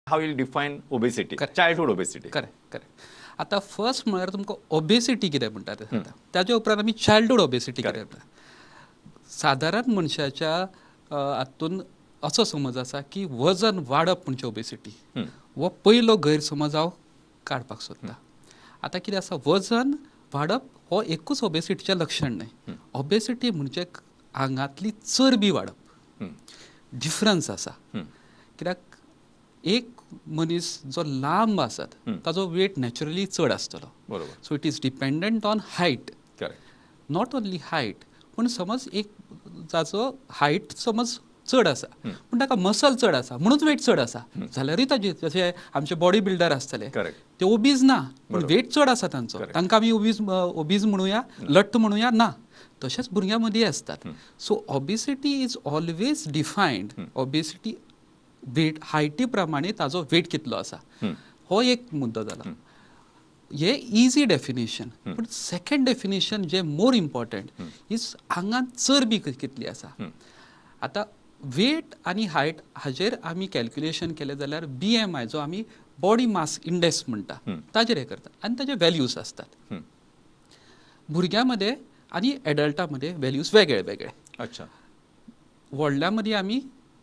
How will define obesity, Correct. Childhood obesity. Correct. आता first म्हळ्यार तुमकां ओबेसिटी कितें म्हणटात ताज्या उपरांत आमी चायल्डहूड ओबेसिटी कितें म्हणटा. सादारण मनशाच्या हातून असो समज आसा की वजन वाडप म्हणजे ओबेसिटी, हो पयलो गैरसमज हांव काडपाक सोदता. आतां कितें आसा, वजन वाडप हो एकूच ओबेसिटीचें लक्षण न्हय. ओबेसिटी म्हणजे आंगांतली चरबी वाडप. डिफरन्स आसा. कित्याक एक मनीस जो लांब आसत ताजो वेट नॅचरली चड आसतलो. बरोबर. So it is dependent on height. Correct. Not only height, पूण समज एक जाचो हायट समज चड आसा पूण ताका मसल चड आसा म्हणूच वेट चड आसा जाल्यारूय ताजे जशे आमचे बॉडी बिल्डर आसतले करेक्ट. ते ओबीज ना पूण बरोबर. वेट चड आसा तांचो, Correct. तांकां आमी ओबीज म्हणुया, लठ्ठ म्हणुया ना. तशेंच भुरग्यां मदीं आसतात. So obesity is always defined. Obesity weight हायटी प्रमाणे ताजो वेट कितलो आसा हो एक मुद्दो जाला. हे इजी डेफिनेशन. पूण सेकंड डेफिनेशन जे मोर इम्पॉर्टंट इज आंगांत चरबी कितली आसा. आतां वेट आनी हायट हाजेर आमी कॅल्क्युलेशन केलें जाल्यार BMI जो आमी बॉडी मास इंडेक्स म्हणटा ताजेर हे करता आनी ताजे व्हॅल्यूज आसतात. भुरग्यां मदें आनी एडल्टां मदें व्हॅल्यूज वेगळे वेगळे. अच्छा. व्हडल्या मदीं आमी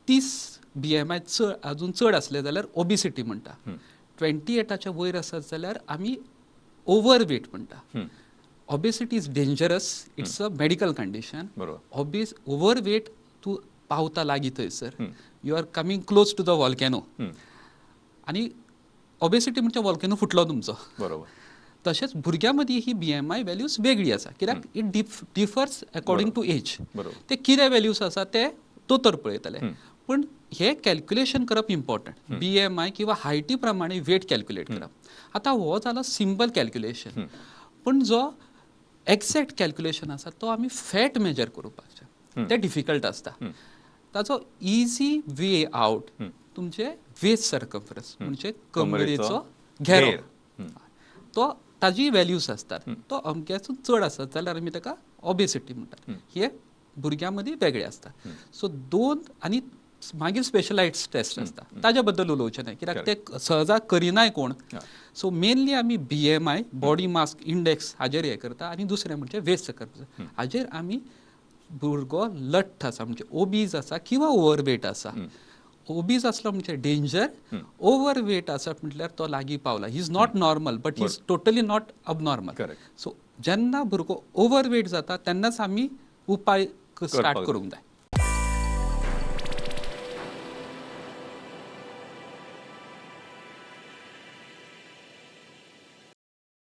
30 BMI अजून चड आसले जाल्यार ओबेसिटी म्हणटा. 28च्या वयर आसत जाल्यार आमी ओव्हरवेट म्हणटा. Obesity is dangerous. It's a medical condition. बरोबर. ओव्हरवेट तूं पावता लागीं थंयसर, you are coming close to the volcano. आनी ओबेसिटी म्हणजे वॉल्केनो फुटलो तुमचो. बरोबर. तशेंच भुरग्यां मदीं ही BMI व्हॅल्यूज वेगळी आसा कित्याक it differs according to age. बरोबर. ते कितें व्हॅल्यूज आसा ते दोतोर पळयतले. पूण हे कॅल्क्युलेशन करप इम्पॉर्टंट. BMI किंवा हायटी प्रमाणे वेट कॅल्क्युलेट करप. आतां हो जालो सिंपल कॅल्क्युलेशन. पूण जो एक्झॅक्ट कॅल्क्युलेशन आसा तो आमी फॅट मेजर करपाचें तें डिफिकल्ट आसता. ताचो इजी वे आउट तुमचे वेस्ट सर्कम्फरन्स म्हणजे कमरेचो घेरो. तो ताजी व्हॅल्यूज आसतात. तो अमक्यासून चड आसत जाल्यार आमी ताका ओबेसिटी म्हणटात. हे भुरग्यां मदीं वेगळे आसता. सो दोन आनी मागीर स्पेशलायज्ड टेस्ट आसता ताज्या बद्दल उलोवचें न्हय कित्याक ते सहजाग करिनाय कोण. सो मेनली आमी BMI बॉडी मास इंडेक्स हाजेर हे करता आनी दुसरें म्हणजे वेस्ट सर्कम्फरन्स हाजेर आमी भुरगो लठ्ठ आसा म्हणजे ओबीज आसा किंवा ओव्हरवेट आसा. ओबीज आसलो म्हणजे डेंजर. ओव्हरवेट आसप म्हटल्यार तो लागीं पावला. He is not normal but he is totally not abnormal. Correct. So जेन्ना भुरगो ओव्हरवेट जाता तेन्नाच आमी उपाय स्टार्ट करूंक जाय.